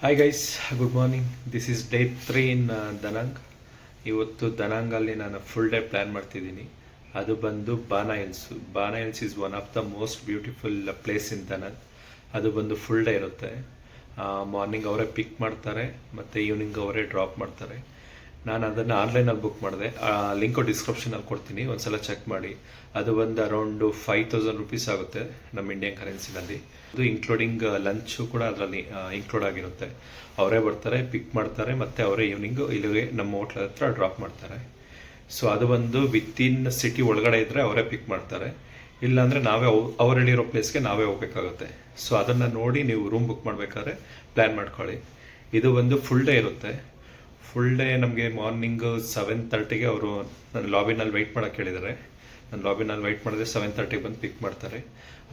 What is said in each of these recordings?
Hi guys, good morning. This is day 3 in Da Nang. ಇವತ್ತು ದನಾಂಗಲ್ಲಿ ನಾನು ಫುಲ್ ಡೇ ಪ್ಲ್ಯಾನ್ ಮಾಡ್ತಿದ್ದೀನಿ. ಅದು ಬಂದು Bana hills. Bana hills is one of the most beautiful place in Da Nang. ಅದು ಬಂದು full day ಇರುತ್ತೆ. ಮಾರ್ನಿಂಗ್ ಅವರೇ ಪಿಕ್ ಮಾಡ್ತಾರೆ ಮತ್ತು ಈವ್ನಿಂಗ್ ಅವರೇ ಡ್ರಾಪ್ ಮಾಡ್ತಾರೆ. ನಾನು ಅದನ್ನು ಆನ್ಲೈನಲ್ಲಿ ಬುಕ್ ಮಾಡಿದೆ. ಲಿಂಕು ಡಿಸ್ಕ್ರಿಪ್ಷನಲ್ಲಿ ಕೊಡ್ತೀನಿ, ಒಂದ್ಸಲ ಚೆಕ್ ಮಾಡಿ. ಅದು ಬಂದು ಅರೌಂಡು 5,000 ರುಪೀಸ್ ಆಗುತ್ತೆ ನಮ್ಮ ಇಂಡಿಯನ್ ಕರೆನ್ಸಿನಲ್ಲಿ. ಅದು ಇನ್ಕ್ಲೂಡಿಂಗ್ ಲಂಚು ಕೂಡ ಅದರಲ್ಲಿ ಇನ್ಕ್ಲೂಡ್ ಆಗಿರುತ್ತೆ. ಅವರೇ ಬರ್ತಾರೆ, ಪಿಕ್ ಮಾಡ್ತಾರೆ ಮತ್ತು ಅವರೇ ಈವ್ನಿಂಗು ಇಲ್ಲಿಗೆ ನಮ್ಮ ಹೋಟ್ಲ್ ಹತ್ರ ಡ್ರಾಪ್ ಮಾಡ್ತಾರೆ. ಸೊ ಅದು ಬಂದು ವಿತಿನ್ ಸಿಟಿ ಒಳಗಡೆ ಇದ್ದರೆ ಅವರೇ ಪಿಕ್ ಮಾಡ್ತಾರೆ. ಇಲ್ಲಾಂದರೆ ನಾವೇ ಅವ್ರು ಹೇಳಿರೋ ಪ್ಲೇಸ್ಗೆ ನಾವೇ ಹೋಗ್ಬೇಕಾಗುತ್ತೆ. ಸೊ ಅದನ್ನು ನೋಡಿ ನೀವು ರೂಮ್ ಬುಕ್ ಮಾಡಬೇಕಾದ್ರೆ ಪ್ಲ್ಯಾನ್ ಮಾಡ್ಕೊಳ್ಳಿ. ಇದು ಒಂದು ಫುಲ್ ಡೇ ಇರುತ್ತೆ. ಫುಲ್ ಡೇ ನಮಗೆ ಮಾರ್ನಿಂಗ್ 7:30ಗೆ ಅವರು ನನ್ನ ಲಾಬಿನಲ್ಲಿ ವೆಯ್ಟ್ ಮಾಡೋಕ್ಕೆ ಹೇಳಿದ್ದಾರೆ. ನಾನು ಲಾಬಿನಲ್ಲಿ ವೆಯ್ಟ್ ಮಾಡಿದ್ರೆ 7:30 ಬಂದು ಪಿಕ್ ಮಾಡ್ತಾರೆ.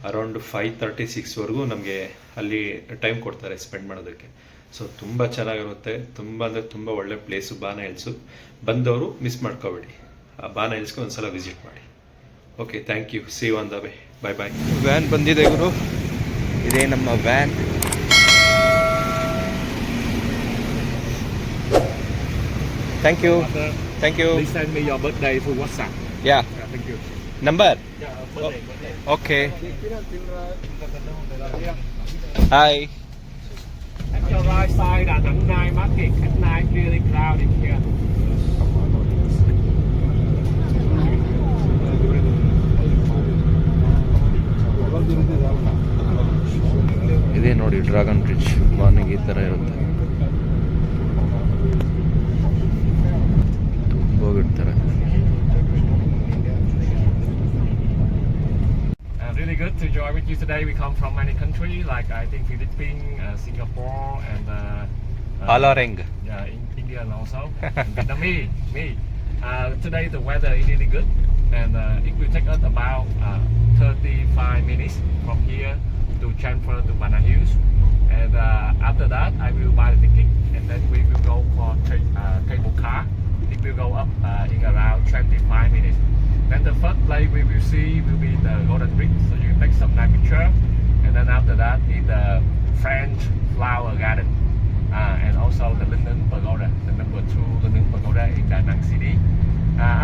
ಅರೌಂಡ್ 5:36ವರೆಗೂ ನಮಗೆ ಅಲ್ಲಿ ಟೈಮ್ ಕೊಡ್ತಾರೆ ಸ್ಪೆಂಡ್ ಮಾಡೋದಕ್ಕೆ. ಸೊ ತುಂಬ ಚೆನ್ನಾಗಿರುತ್ತೆ. ತುಂಬ ಅಂದರೆ ತುಂಬ ಒಳ್ಳೆ ಪ್ಲೇಸು ಬಾನಾ ಹಿಲ್ಸು. ಬಂದವರು ಮಿಸ್ ಮಾಡ್ಕೋಬೇಡಿ. ಆ ಬಾನಾ ಹಿಲ್ಸ್ಗೆ ಒಂದು ಸಲ ವಿಸಿಟ್ ಮಾಡಿ. Okay, thank you. See you on the way. Bye bye. Van ಬಂದಿದೆ ಇವರು. ಇದೇ ನಮ್ಮ van. Thank you. Thank you. Please send me your birthday through WhatsApp. Yeah. Thank you. Number? Yeah, birthday. Okay. Hi. At your right side at Nang Nai Market. At night, really crowded here. ಇದೇ ನೋಡಿ dragon bridge. Morning ಈ ಥರ ಇರುತ್ತೆ. ಹೋಗಿರ್ತಾರೆ. Really good to join with you today. We come from many countries, like I think Philippines, Singapore, and Alareng. Yeah, India and also and Vietnamese. Me. Today the weather is really good, and it will take us about 35 minutes from here to transfer to Banana Hills. And after that, I will buy the ticket, and then we will go for cable car. It will go up in around 25 minutes. Then the first place we will see will be the Golden Bridge, so you take some nice picture. And then after that is the French Flower Garden, and also the Linden Pagoda, the number 2 Linden Pagoda in Da Nang City.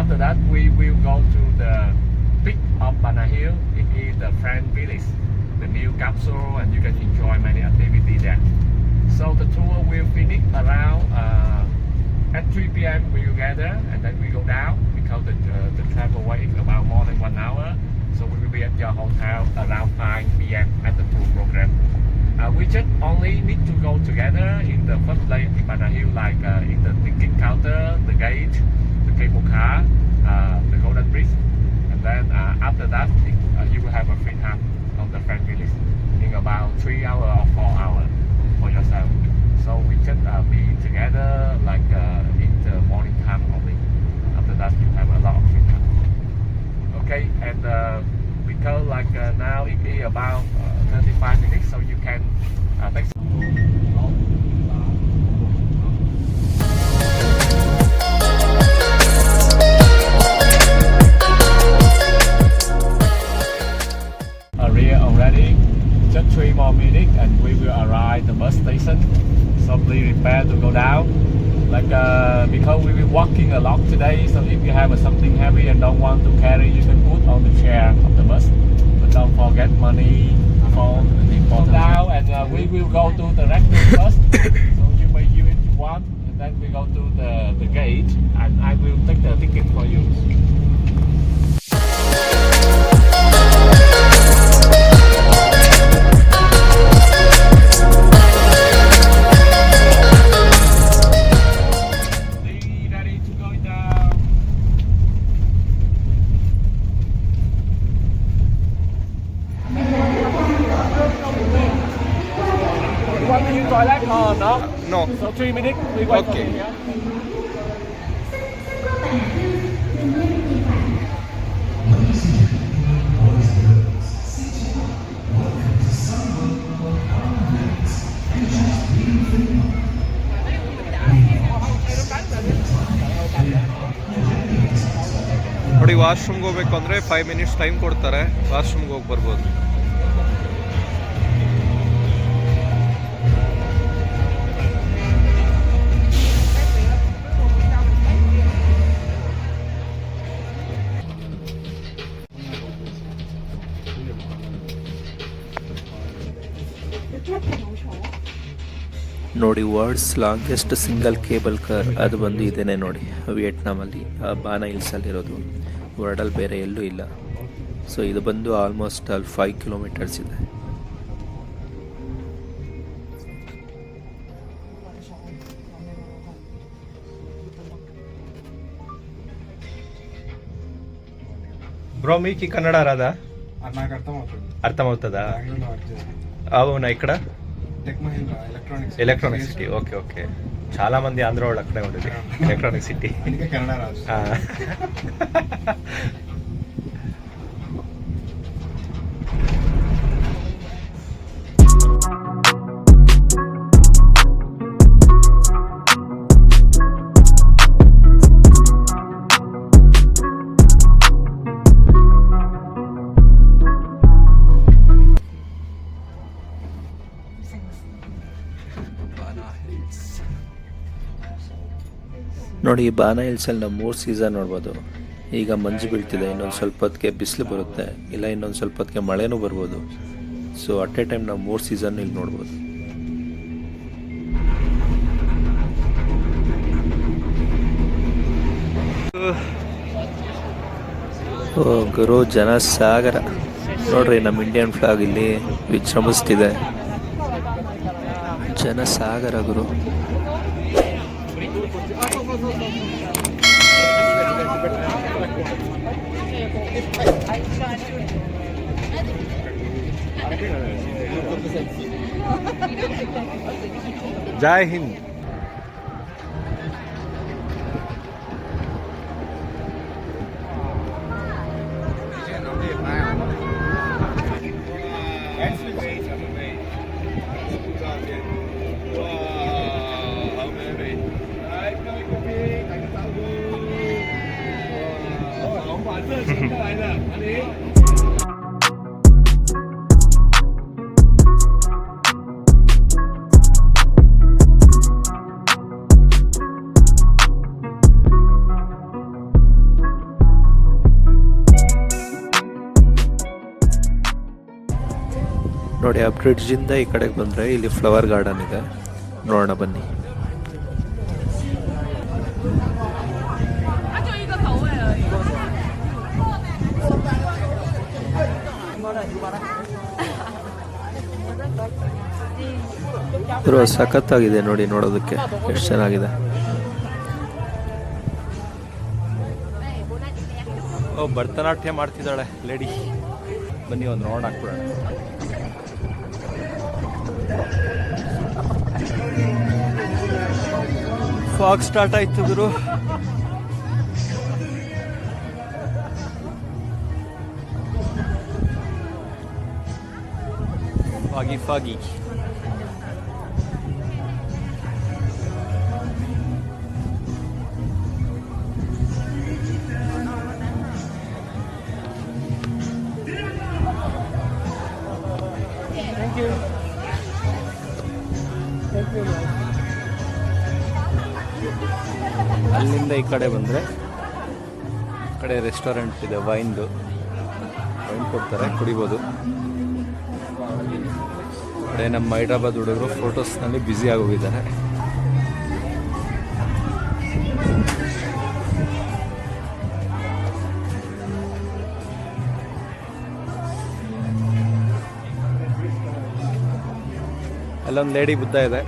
After that we will go to the peak of Banana Hill. It is the French Village, the new capsule, and you can enjoy many activities there. So the tour will finish around at 3 p.m. we will gather, and then we go down because the travel way is about more than 1 hour. So we will be at your hotel around 5 p.m. at the tour program. We just only need to go together in the first place in Banana Hill, like in the ticket counter, the gate, the cable car, the Golden Bridge, and then after that you will have a free time on the French Village in about 3 hours or 4 hours for yourself. So we just be together like in the morning time only. After that you have a lot of free time. Okay, and because like now it is about 35 minutes, so you can take some. Area already. Just 3 more minutes and we will arrive the bus station. So please prepare to go down. Like because we will be walking a lot today, so if you have something heavy and don't want to carry, you can put on the chair of the bus. But don't forget money, phone, and important. Down and we will go to the regular bus. So you may use it if you want, and then we go to the gate, and I will take the ticket for you. Toilet or no? No. So 3 minutes. We wait Okay. for you here. ನೋಡಿ, ವಾಶ್ರೂಮ್ಗೆ ಹೋಗ್ಬೇಕು ಅಂದರೆ 5 minutes time ಕೊಡ್ತಾರೆ. ವಾಶ್ರೂಮ್ಗೆ ಹೋಗಿ ಬರ್ಬೋದು. ನೋಡಿ world's longest single cable car ಅದು ಬಂದು ಇದೇನೆ ನೋಡಿ, ವಿಯೆಟ್ನಾಮಲ್ಲಿ ಬಾನಾ ಹಿಲ್ಸಲ್ಲಿರೋದು. ವರ್ಲ್ಡಲ್ಲಿ ಬೇರೆ ಎಲ್ಲೂ ಇಲ್ಲ. ಸೊ ಇದು ಬಂದು ಆಲ್ಮೋಸ್ಟ್ ಅಲ್ಲಿ 5 ಕಿಲೋಮೀಟರ್ಸ್ ಇದೆ. బ్రో మీకు కన్నడ రాదా? నాకు అర్థమవుతుంది. అర్థమవుతుందా? బెంగళూరులో వర్క్ చేశాను. అవునా, ఇక్కడ tech Mahindra electronic city. Okay okay, చాలా మంది ఆంధ్ర వాళ్ళు అక్కడే ఉండేది ఎలక్ట్రానిక్ సిటీ. అందుకే కన్నడ రాదు. ನೋಡಿ, ಈ ಬಾನಾ ಹಿಲ್ಸಲ್ಲಿ ನಾವು 3 ಸೀಸನ್ ನೋಡ್ಬೋದು. ಈಗ ಮಂಜು ಬೀಳ್ತಿದೆ, ಇನ್ನೊಂದು ಸ್ವಲ್ಪ ಹೊತ್ತಿಗೆ ಬಿಸಿಲು ಬರುತ್ತೆ, ಇಲ್ಲ ಇನ್ನೊಂದು ಸ್ವಲ್ಪ ಹೊತ್ತಿಗೆ ಮಳೆನೂ ಬರ್ಬೋದು. ಸೊ ಅಟ್ ಎ ಟೈಮ್ ನಾವು 3 ಸೀಸನ್ ಇಲ್ಲಿ ನೋಡ್ಬೋದು. ಓ ಗುರು, ಜನ ಸಾಗರ ನೋಡ್ರಿ. ನಮ್ಮ ಇಂಡಿಯನ್ ಫ್ಲಾಗ್ ಇಲ್ಲಿ ವಿಜೃಂಭಿಸ್ತಿದೆ. ಜನ ಸಾಗರ ಗುರು. ಜೈ ಹಿಂದ್. ನೋಡಿ, ಆ ಬ್ರಿಡ್ಜಿಂದ ಈ ಕಡೆಗೆ ಬಂದರೆ ಇಲ್ಲಿ ಫ್ಲವರ್ ಗಾರ್ಡನ್ ಇದೆ, ನೋಡೋಣ ಬನ್ನಿ. ಸಖತ್ತಾಗಿದೆ ನೋಡಿ, ನೋಡೋದಕ್ಕೆ ಎಷ್ಟು ಚೆನ್ನಾಗಿದೆ. ಓ, ಭರತನಾಟ್ಯ ಮಾಡ್ತಿದ್ದಾಳೆ ಲೇಡಿ. ಬನ್ನಿ ಒಂದು ರೌಂಡ್ ಹಾಕ್ಬಿಡೋಣ. ಫಾಗ್ ಸ್ಟಾರ್ಟ್ ಆಯ್ತು ಗುರು. ಫಾಗಿ ಅಲ್ಲಿಂದ ಈ ಕಡೆ ಬಂದರೆ ಈ ಕಡೆ ರೆಸ್ಟೋರೆಂಟ್ ಇದೆ, ವೈನ್ ಕೊಡ್ತಾರೆ, ಕುಡಿಬೋದು. ಕಡೆ ನಮ್ಮ ಹೈದ್ರಾಬಾದ್ ಹುಡುಗರು ಫೋಟೋಸ್ನಲ್ಲಿ ಬ್ಯುಸಿ ಆಗೋಗಿದ್ದಾರೆ. ಅಲ್ಲೊಂದು ಲೇಡಿ ಬುದ್ಧ ಇದೆ.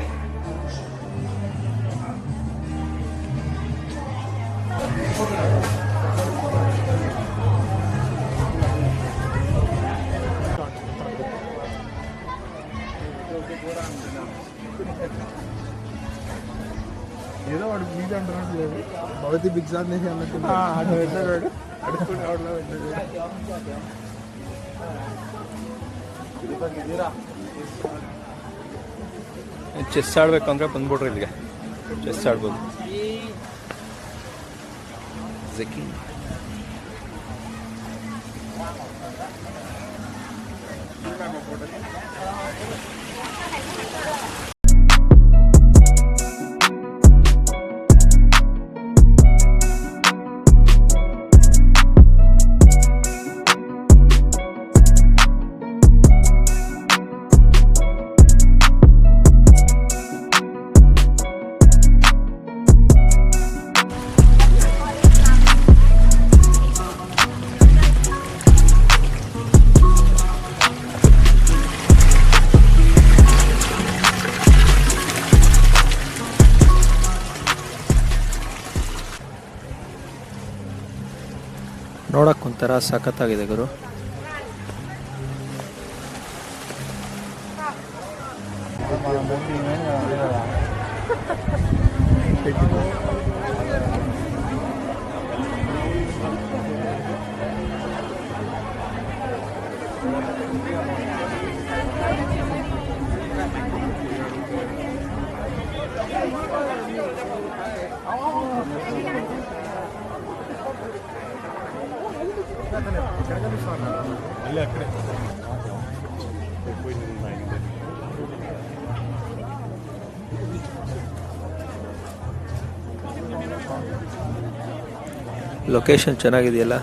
ఏదో వాడు బీచ్ అంటున్నాడు, భగవతి బిగ్ సార్ అన్నట్టు అడుగుతుండే వాడు. ಚೆಸ್ ಆಡ್ಬೇಕು ಅಂದ್ರೆ ಬಂದ್ಬಿಟ್ರಿ ಇಲ್ಲಿಗೆ, ಚೆಸ್ ಆಡ್ಬೋದು. ಒಂಥರ ಸಖತ್ತಾಗಿದೆ ಗುರು. ಲೊಕೇಶನ್ ಚೆನ್ನಾಗಿದೆಯಲ್ಲ,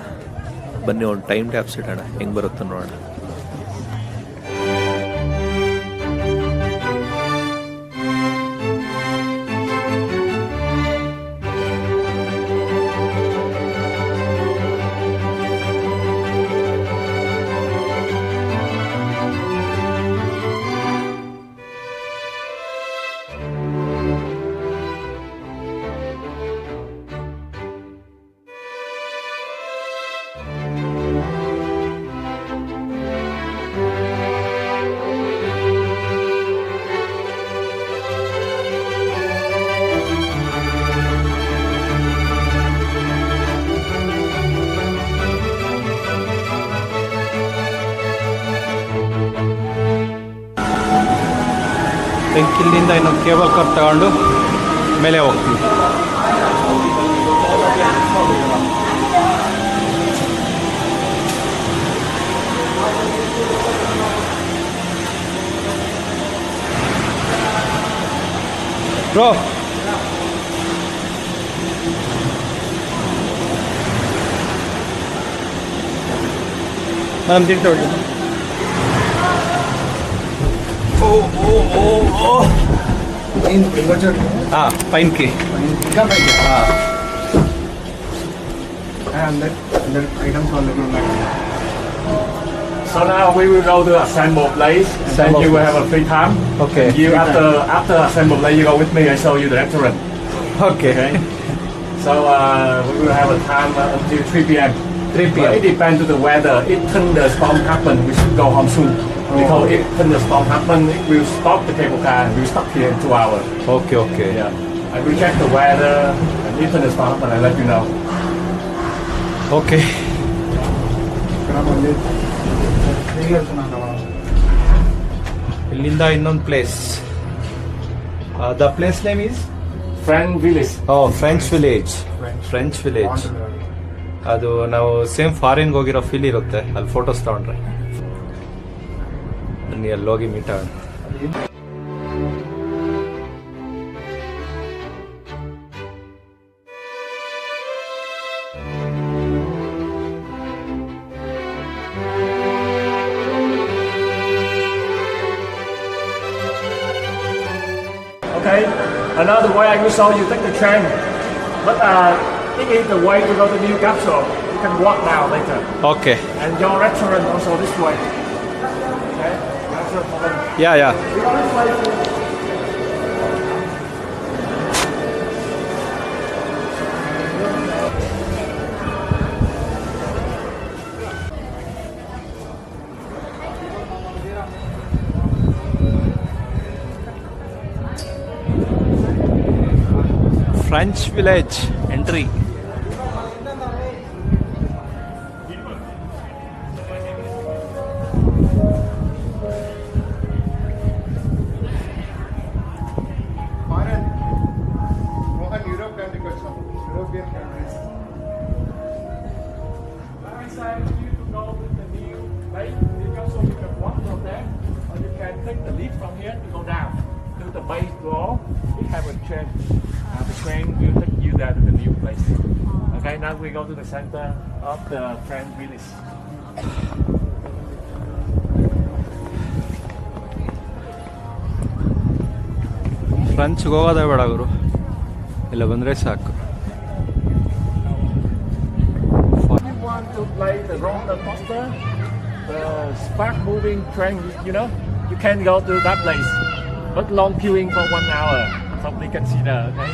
ಬನ್ನಿ ಒಂದು ಟೈಮ್ ಟ್ಯಾಪ್ಸ್ ಇಡೋಣ, ಹೆಂಗೆ ಬರುತ್ತೋ ನೋಡೋಣ. ಬೆಂಕಿಲಿಂದ ಇನ್ನೊಂದು ಕೇಬಲ್ ಕಾರ್ ತಗೊಂಡು ಮೇಲೆ ಹೋಗ್ತೀವಿ. ಬ್ರೋ మనం తింటూ పైనకి ఇంకా పైకి అందరు ఐటమ్స్ వాళ్ళకి ఉన్నాయి. So now we will go to assemble place, and then you will have a free time. Okay. You after assemble place, you go with me. I show you the restaurant. Okay. Okay. So we will have a time until 3 p.m. 3 But it p.m. depends to the weather. If thunderstorm happen, we should go home soon. Because if thunderstorm happen, it will stop the cable car and we'll stop here in 2 hours. Okay, okay. Yeah. I will check the weather, and if thunderstorm happen, I'll let you know. Okay. ఇక్కడ మళ్ళీ తిరిగి వెళ్తున్నాం కదా. ಇಲ್ಲಿಂದ ಇನ್ನೊಂದು place. The place name is Friend Village. French village. French village. ಅದು ನಾವು same ಫಾರಿನ್ಗೆ ಹೋಗಿರೋ ಫೀಲ್ ಇರುತ್ತೆ ಅಲ್ಲಿ ಫೋಟೋಸ್ ತಗೊಂಡ್ರೆ. ಬನ್ನಿ ಅಲ್ಲಿ ಹೋಗಿ ಮೀಟ್ ಆಗೋಣ. Okay, another way I will show you take the train. But it is the way to go to Newcastle. You can walk now later. Okay. And your restaurant also this way. Okay, restaurant over there. Yeah yeah. We go this way to French village entry. Mohan Europe కంట్రీకి వచ్చాం. European countries. Inside you to go to the new lake, Newcastle, you can walk from there, or you can take the lift from here to go down to the base floor. We have a train. The train will take you there to the new place. Okay, now we go to the center of the Friend Village. ಫ್ರೆಂಚ್ಗೆ ಹೋಗೋದೇ ಬೇಡ ಗುರು, ಇಲ್ಲ ಬಂದರೆ ಸಾಕು. If you want to play the roller coaster, the spark moving train, you know, you can go to that place. But long queuing for 1 hour. Something consider, okay?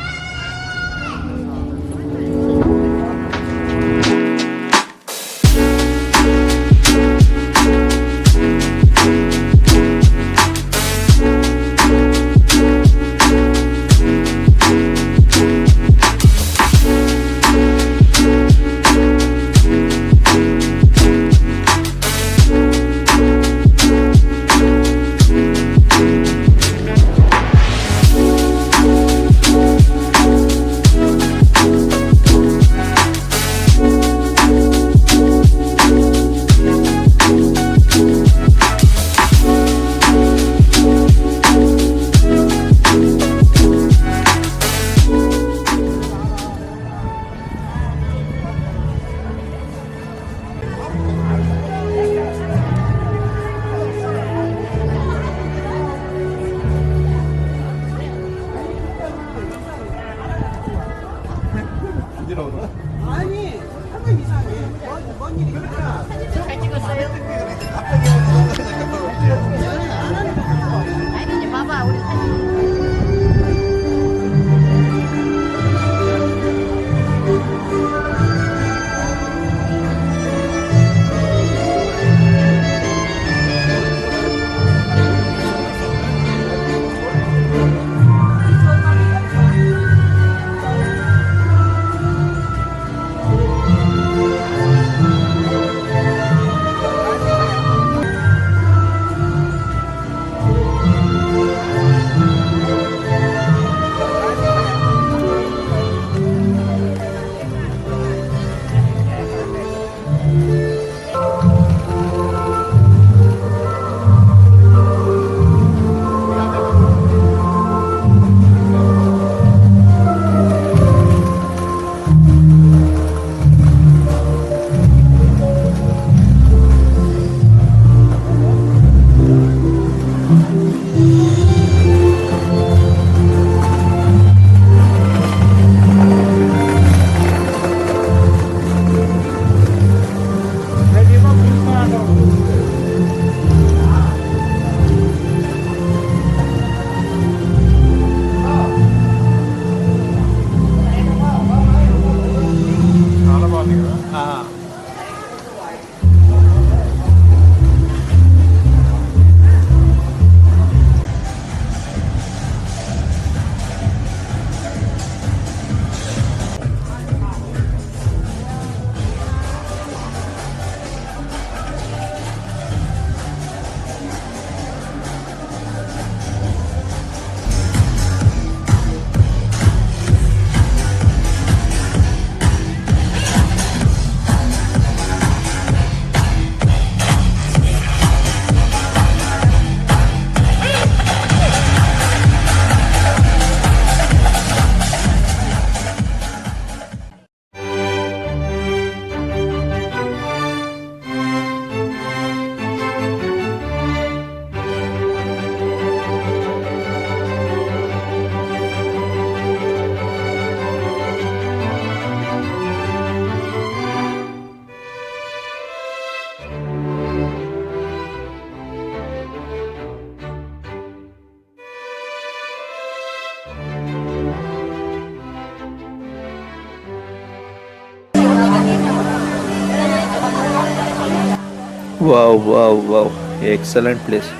Wow wow wow, excellent place.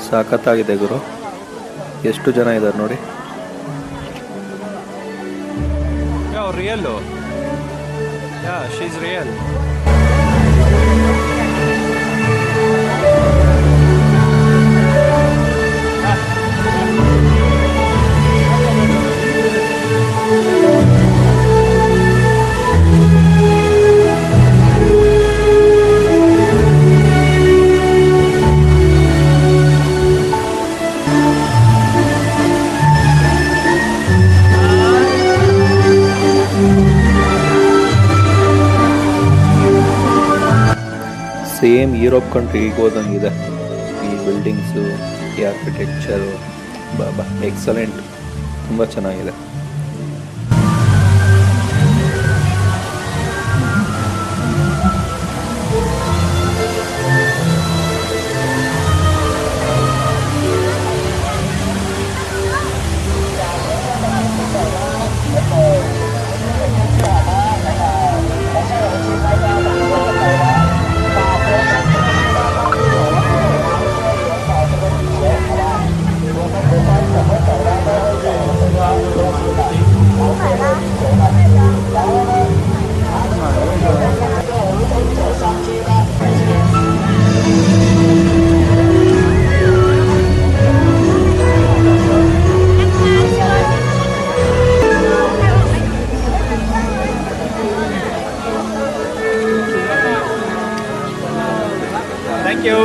ಸಖತ್ತಾಗಿದೆ ಗುರು. ಎಷ್ಟು ಜನ ಇದ್ದಾರೆ ನೋಡಿ. Really, yeah she is real. Same Europe ಕಂಟ್ರಿಗೆ ಹೋದಂಗಿದೆ ಈ buildings, ಈ ಆರ್ಕಿಟೆಕ್ಚರು. ಬಾಬಾ ಎಕ್ಸಲೆಂಟ್, ತುಂಬ ಚೆನ್ನಾಗಿದೆ. Thank you.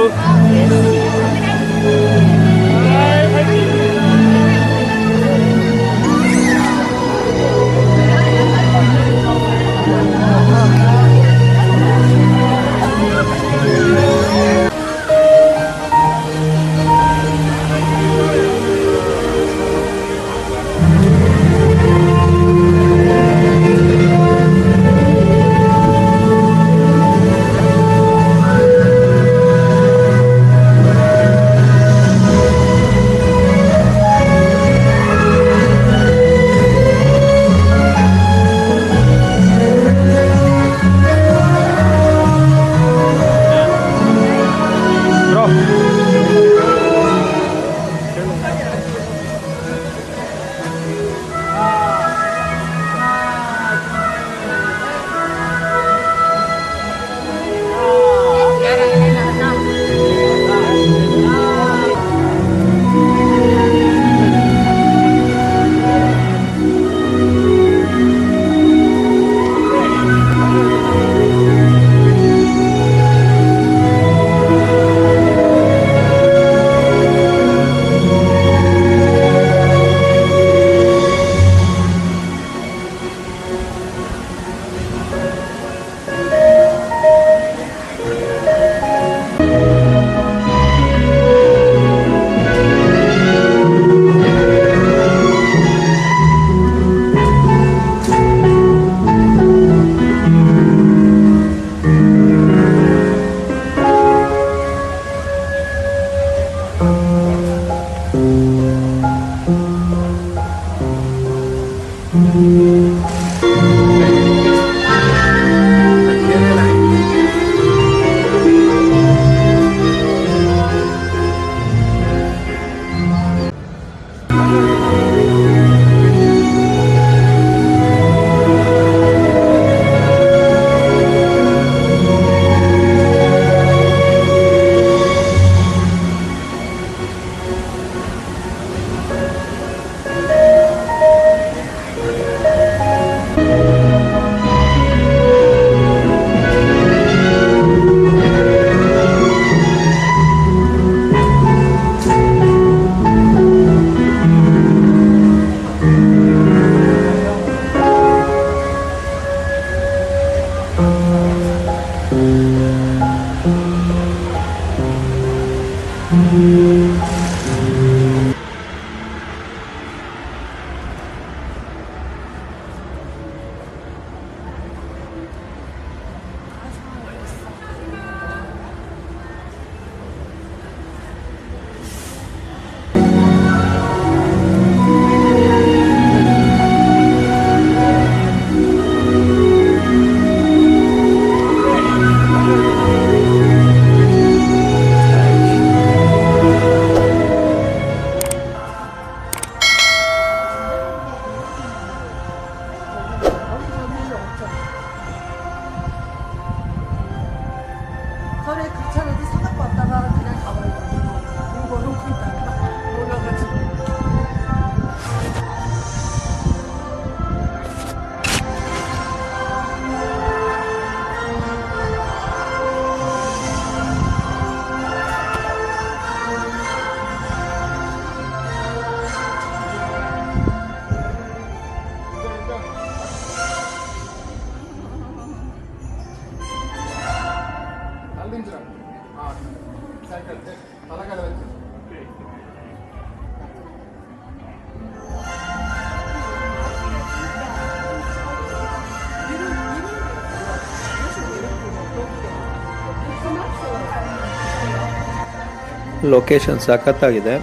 ಲೊಕೇಶನ್ ಸಖತ್ತಾಗಿದೆ.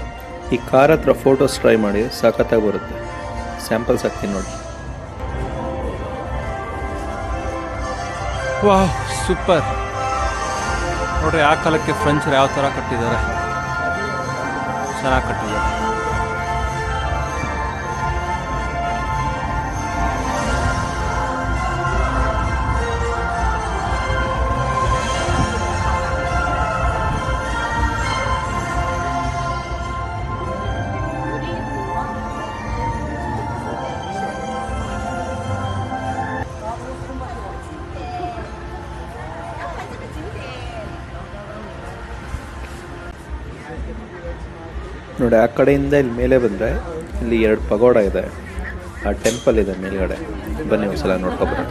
ಈ ಕಾರ್ ಹತ್ರ ಫೋಟೋಸ್ ಟ್ರೈ ಮಾಡಿ, ಸಖತ್ತಾಗಿ ಬರುತ್ತೆ. ಸ್ಯಾಂಪಲ್ಸ್ ಹಾಕ್ತೀನಿ ನೋಡಿ. ವಾಹ್, ಸೂಪರ್ ನೋಡ್ರಿ. ಆ ಕಾಲಕ್ಕೆ ಫ್ರೆಂಚರು ಯಾವ ಥರ ಕಟ್ಟಿದ್ದಾರೆ, ಚೆನ್ನಾಗಿ ಕಟ್ಟಿದ್ದಾರೆ. ನೋಡಿ, ಆ ಕಡೆಯಿಂದ ಇಲ್ಲಿ ಮೇಲೆ ಬಂದರೆ ಇಲ್ಲಿ 2 ಪಗೋಡ ಇದೆ, ಆ ಟೆಂಪಲ್ ಇದೆ ಮೇಲ್ಗಡೆ. ಬನ್ನಿ ಒಂದ್ಸಲ ನೋಡ್ಕೊಬರೋಣ.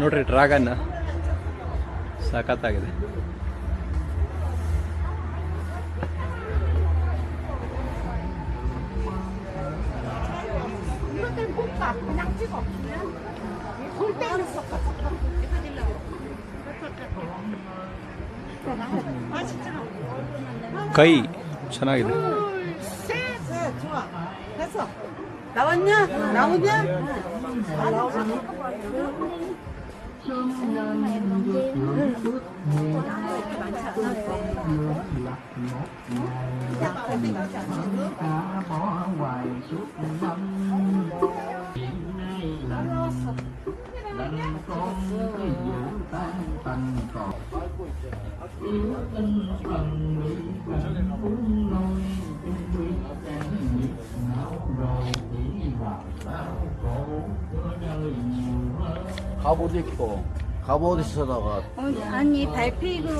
ನೋಡ್ರಿ, ಡ್ರ್ಯಾಗನ್ ಸಖತ್ತಾಗಿದೆ. ಕೈ ಚೆನ್ನಾಗಿದೆ. 나왔냐? 나오냐? 갑옷 입고 갑옷 있어다가 아니 발픽으로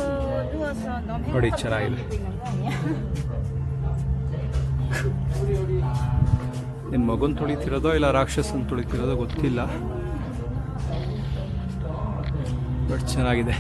누워서 너무 머리 행복하게 ಚೆನ್ನಾಗಿದೆ. 입고 있는 거 아니야? ನಿಮ್ಮ ಮಗನ್ ತುಳಿತಿರೋದೋ ಇಲ್ಲ ರಾಕ್ಷಸನ್ ತುಳಿತಿರೋದೋ ಗೊತ್ತಿಲ್ಲ, ಬಟ್ ಚೆನ್ನಾಗಿದೆ.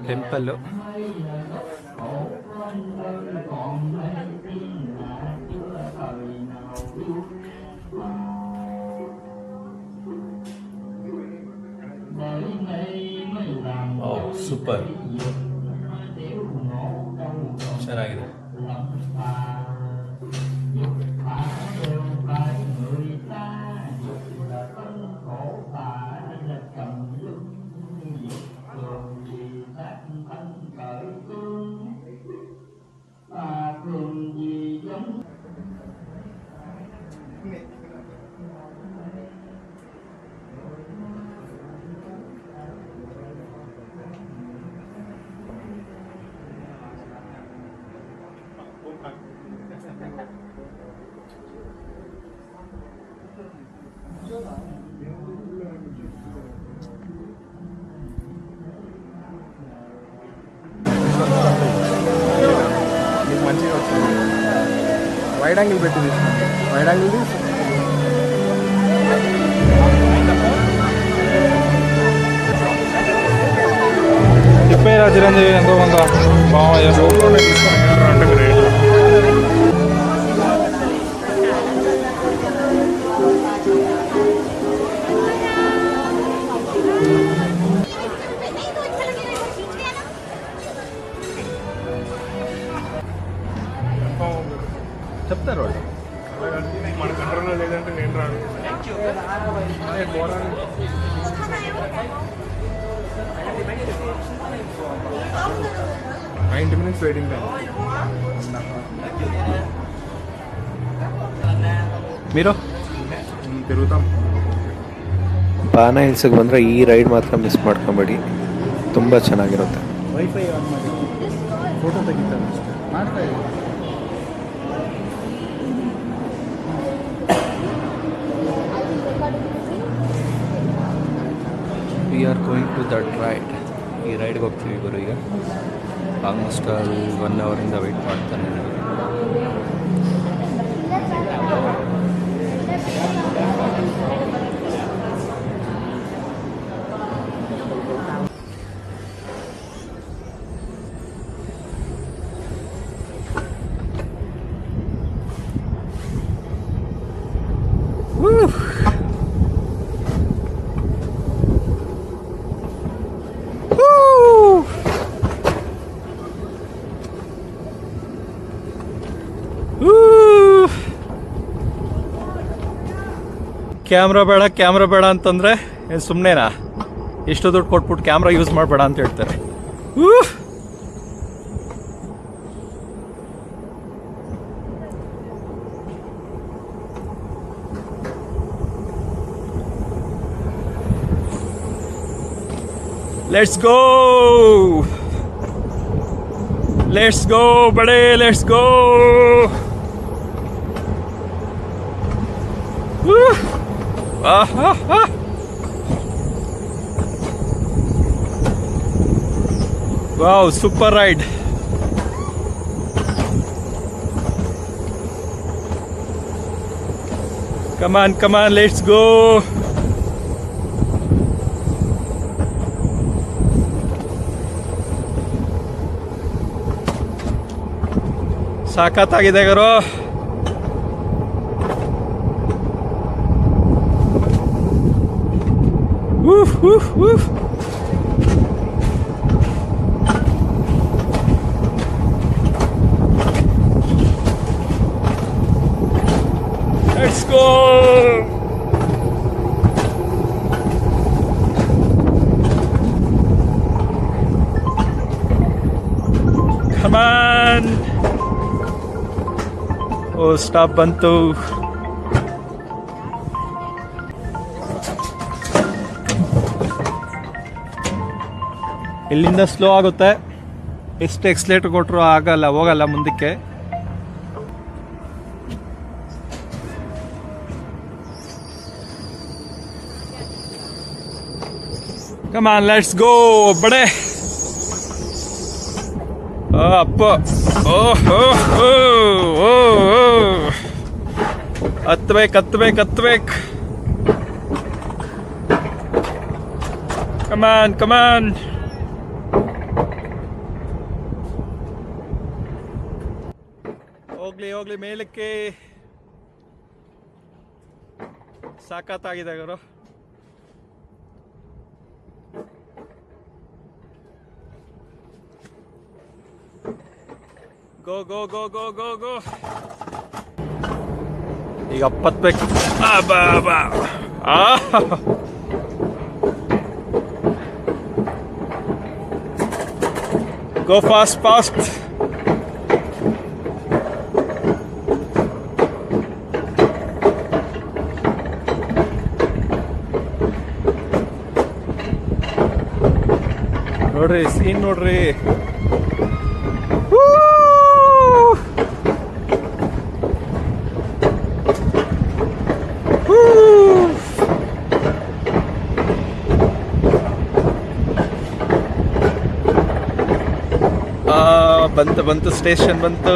ಟೆಂಪಲ್ಲು ಸೂಪರ್, ಚೆನ್ನಾಗಿದೆ. నీకు మంచిగా వచ్చింది. వైడ్ యాంగిల్ పెట్టి తీసుకుంది. వైడ్ యాంగిల్ చెప్పేరా చిరంజీవి, ఎంతో కొంత బాగా తీసుకొని అంటే గ్రేట్. చెప్తారు వాళ్ళు. మన కంట్రోల్లో లేదంటే నేను రాను. 90 minutes waiting time. మీరు ತಿರುಗುತ್ತಾಂ. ಬಾನ ಹಿಲ್ಸ್ಗೆ ಬಂದರೆ ಈ ರೈಡ್ ಮಾತ್ರ ಮಿಸ್ ಮಾಡ್ಕೊಬೇಡಿ, ತುಂಬ ಚೆನ್ನಾಗಿರುತ್ತೆ. ವೈಫೈ ಆನ್ ಮಾಡಿ ಫೋಟೋ ತೆಗಿತಾರೆ ಅಷ್ಟೇ ಮಾಡ್ತಾ ಇದ್ದೀವಿ. We are going to that ride. ಈ ರೈಡ್ಗೆ ಹೋಗ್ತೀವಿ ಗುರು. ಈಗ ಆಲ್ಮೋಸ್ಟ್ 1 ಅವರಿಂದ ವೆಯ್ಟ್ ಮಾಡ್ತಾನೆ. ಕ್ಯಾಮ್ರಾ ಬೇಡ ಅಂತಂದರೆ ಏನು ಸುಮ್ಮನೆನಾ? ಎಷ್ಟು ದುಡ್ಡು ಕೊಟ್ಬಿಟ್ಟು ಕ್ಯಾಮ್ರಾ ಯೂಸ್ ಮಾಡಬೇಡ ಅಂತ ಹೇಳ್ತಾರೆ. ಲೆಟ್ಸ್ ಗೋ ಬಡೇ, let's go. Wow, super ride. Come on, let's go. ಸಾಕಾಗಿದೆ ಗುರು. Woof. Let's go. Come on. Oh, stop bantu. ಇಲ್ಲಿಂದ ಸ್ಲೋ ಆಗುತ್ತೆ. ಎಷ್ಟು ಎಕ್ಸ್ಲೇಟರ್ ಕೊಟ್ಟರು ಹೋಗಲ್ಲ ಮುಂದಕ್ಕೆ. ಕಮ್ ಆನ್, ಲೆಟ್ಸ್ ಗೋ ಬಡೆ. ಅಪ್ಪ ಹತ್ಬೇಕು. ಕಮಾನ್. ಹೋಗ್ಲಿ ಮೇಲಕ್ಕೆ. ಸಾಕಾಗಿದೆ ಗುರು. ಗೋ. ಈಗ ಹತ್ಬೇಕು. ಗೋ ಫಾಸ್ಟ್. ನೋಡ್ರಿ ಸೀನ್ ನೋಡ್ರಿ. ಬಂತು ಸ್ಟೇಷನ್ ಬಂತು.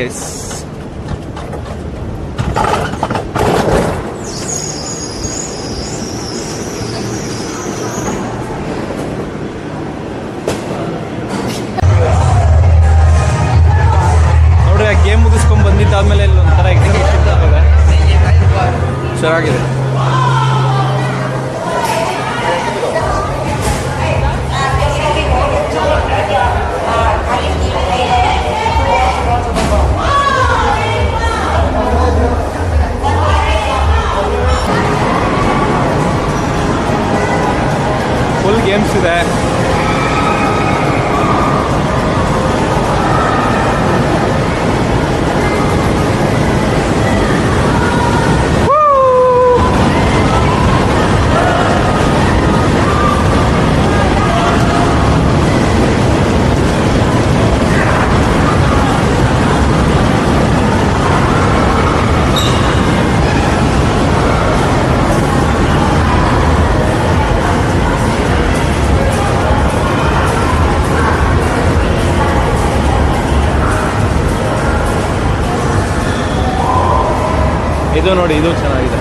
ಎಸ್, ನೋಡ್ರಿ ಆ ಗೇಮ್ ಮುಗಿಸ್ಕೊಂಡ್ ಬಂದಿದ್ದಾದ್ಮೇಲೆ ಇಲ್ಲಿ ಒಂಥರ ಎಕ್ಸಿಬಿಷನ್ ಚೆನ್ನಾಗಿದೆ. ಇದು ನೋಡಿ, ಇದು ಚೆನ್ನಾಗಿದೆ.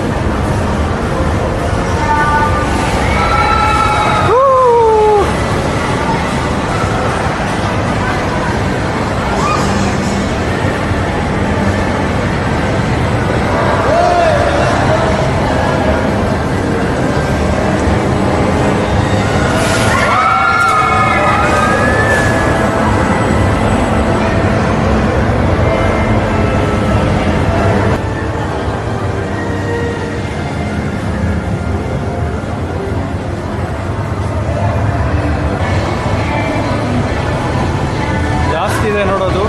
ಜಾಸ್ತಿ ಇದೆ ನೋಡೋದು.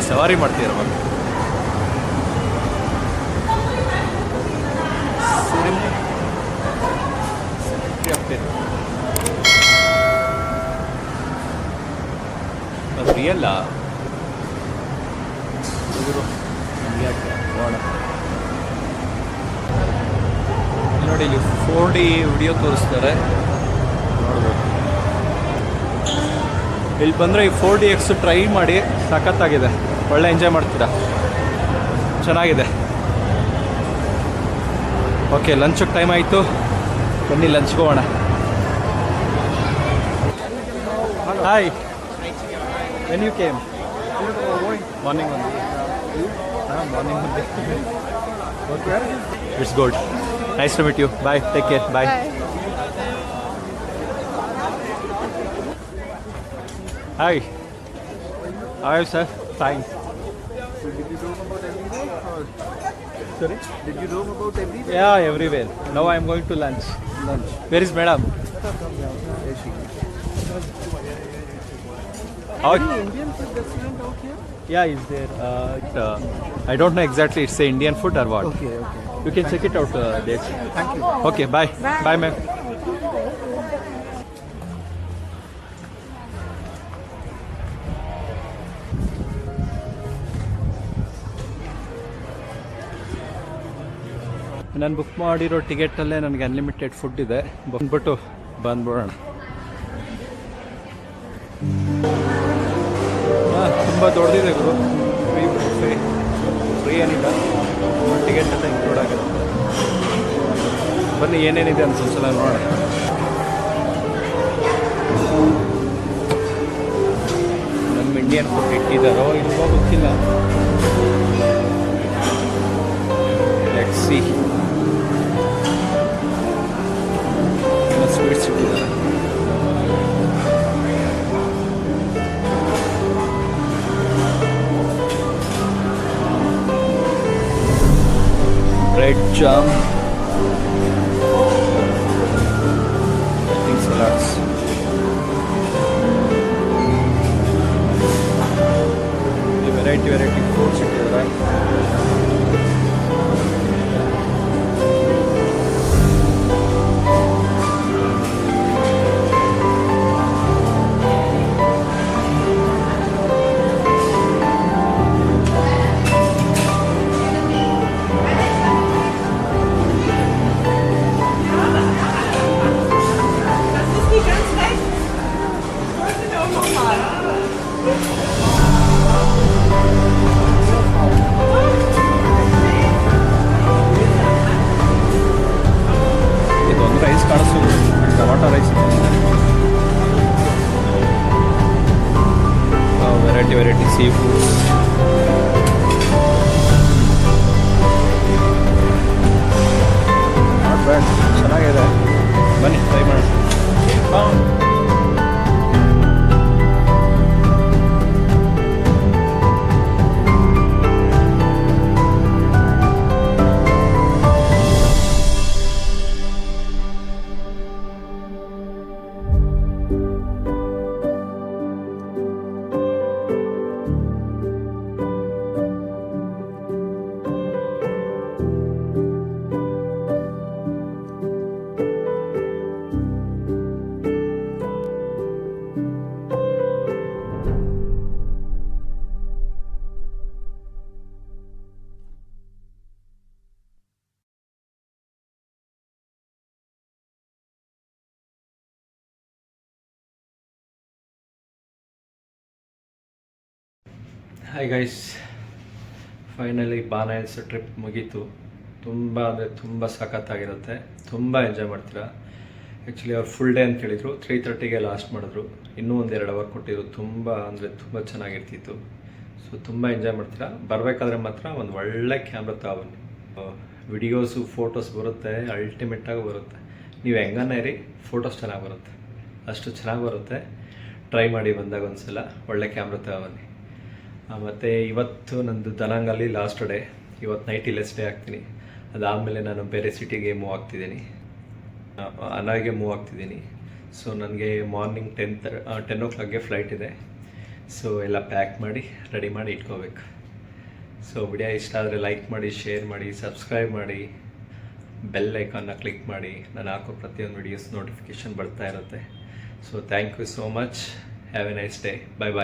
ಸವಾರಿ ಮಾಡ್ತೀರಮ್ಮ. ಅದು ರಿಯಲ್ಲ ನೋಡಿ, ಇಲ್ಲಿ 4D ವಿಡಿಯೋ ತೋರಿಸ್ತಾರೆ, ನೋಡ್ಬೋದು. ಇಲ್ಲಿ ಬಂದರೆ ಈ 4DX ಟ್ರೈ ಮಾಡಿ, ಸಖತ್ತಾಗಿದೆ, ಒಳ್ಳೆ ಎಂಜಾಯ್ ಮಾಡ್ತೀರಾ, ಚೆನ್ನಾಗಿದೆ. ಓಕೆ, ಲಂಚಿಗೆ ಟೈಮ್ ಆಯಿತು, ಬನ್ನಿ ಲಂಚ್ಗೆ ಹೋಗೋಣ. Hi, when you came? Morning ಒಂದು ಮಾರ್ನಿಂಗ್ ಒಂದು. It's good, nice to meet you, bye, take care, bye. Hi. How are you, sir? Fine. So did you roam about everywhere? Or Sorry? did you roam about everywhere? Yeah, everywhere. Now I am going to lunch. Where is madam? There she is. How- Any Indian food restaurant out here? Yeah, is there? I don't know exactly. It's a Indian food or what? Okay. You can check it out. There. Thank you. Okay. Bye. Bye, ma'am. ನಾನು book ಮಾಡಿರೋ ಟಿಕೆಟಲ್ಲೇ ನನಗೆ unlimited food ಇದೆ. ಬಂದ್ಬಿಟ್ಟು ಬಂದ್ಬಿಡೋಣ. ತುಂಬ ದೊಡ್ಡದಿದೆ ಗುರು. Free ಏನಿಲ್ಲ, ಟಿಕೆಟೆಲ್ಲ include ಆಗುತ್ತೆ. ಬನ್ನಿ, ಏನೇನಿದೆ ಅಂತ ಒಂದ್ಸಲ ನೋಡೋಣ. ನಮ್ಮ ಇಂಡಿಯನ್ ಫುಡ್ ಇಟ್ಟಿದ್ದಾರೋ ಇಲ್ವೋ ಗೊತ್ತಿಲ್ಲ. Let's see. ಸ್ವೀಟ್ಸ್ ಇಟ್ಟಿದ್ದಾರೆ. Bread jam, salads. Variety fruits ಇಟ್ಟಿದ್ದಾರೆ. ಇದೊಂದು ರೈಸ್ ಕಾಣಿಸ್ತು, tomato rice. Variety sea foods. Not bad, ಚೆನ್ನಾಗಿದೆ. ಬನ್ನಿ ಟ್ರೈ ಮಾಡೋಣ. Hi guys, finally Bana hills trip ಮುಗೀತು. ತುಂಬ ಅಂದರೆ ತುಂಬ ಸಖತ್ತಾಗಿರುತ್ತೆ, ತುಂಬ ಎಂಜಾಯ್ ಮಾಡ್ತೀರಾ. ಆ್ಯಕ್ಚುಲಿ ಅವ್ರು ಫುಲ್ ಡೇ ಅಂತ ಹೇಳಿದರು, 3:30ಗೆ ಲಾಸ್ಟ್ ಮಾಡಿದ್ರು. ಇನ್ನೂ ಒಂದು 2 ಅವರ್ ಕೊಟ್ಟಿದ್ರು. ತುಂಬ ಅಂದರೆ ತುಂಬ ಚೆನ್ನಾಗಿರ್ತಿತ್ತು. ಸೊ ತುಂಬ ಎಂಜಾಯ್ ಮಾಡ್ತೀರಾ. ಬರಬೇಕಾದ್ರೆ ಮಾತ್ರ ಒಂದು ಒಳ್ಳೆ ಕ್ಯಾಮ್ರಾ ತಗೊಬನ್ನಿ. ವಿಡಿಯೋಸು ಫೋಟೋಸ್ ಬರುತ್ತೆ, ಅಲ್ಟಿಮೇಟಾಗಿ ಬರುತ್ತೆ. ನೀವು ಹೆಂಗನೇ ಇರಿ, ಫೋಟೋಸ್ ಚೆನ್ನಾಗಿ ಬರುತ್ತೆ, ಅಷ್ಟು ಚೆನ್ನಾಗಿ ಬರುತ್ತೆ. ಟ್ರೈ ಮಾಡಿ ಬಂದಾಗ ಒಂದು ಸಲ ಒಳ್ಳೆ ಕ್ಯಾಮ್ರಾ ತಗೊಬನ್ನಿ. ಮತ್ತು ಇವತ್ತು ನಂದು ದನಾಂಗಲ್ಲಿ ಲಾಸ್ಟ್ ಡೇ. ಇವತ್ತು ನೈಟ್ ಇಲ್ಲೇ ಸ್ಟೇ ಆಗ್ತೀನಿ. ಅದಾದಮೇಲೆ ನಾನು ಬೇರೆ ಸಿಟಿಗೆ ಮೂವ್ ಆಗ್ತಿದ್ದೀನಿ, ಅನಾಗೆ ಮೂವ್ ಆಗ್ತಿದ್ದೀನಿ. ಸೊ ನನಗೆ ಮಾರ್ನಿಂಗ್ 10 o'clockಗೆ ಫ್ಲೈಟ್ ಇದೆ. ಸೊ ಎಲ್ಲ ಪ್ಯಾಕ್ ಮಾಡಿ ರೆಡಿ ಮಾಡಿ ಇಟ್ಕೋಬೇಕು. ಸೊ ವಿಡಿಯೋ ಇಷ್ಟ ಆದರೆ ಲೈಕ್ ಮಾಡಿ, ಶೇರ್ ಮಾಡಿ, ಸಬ್ಸ್ಕ್ರೈಬ್ ಮಾಡಿ, ಬೆಲ್ ಐಕಾನ್ನ ಕ್ಲಿಕ್ ಮಾಡಿ. ನಾನು ಹಾಕೋ ಪ್ರತಿಯೊಂದು ವಿಡಿಯೋಸ್ ನೋಟಿಫಿಕೇಷನ್ ಬರ್ತಾ ಇರುತ್ತೆ. So thank you so much. Have a nice day. Bye bye.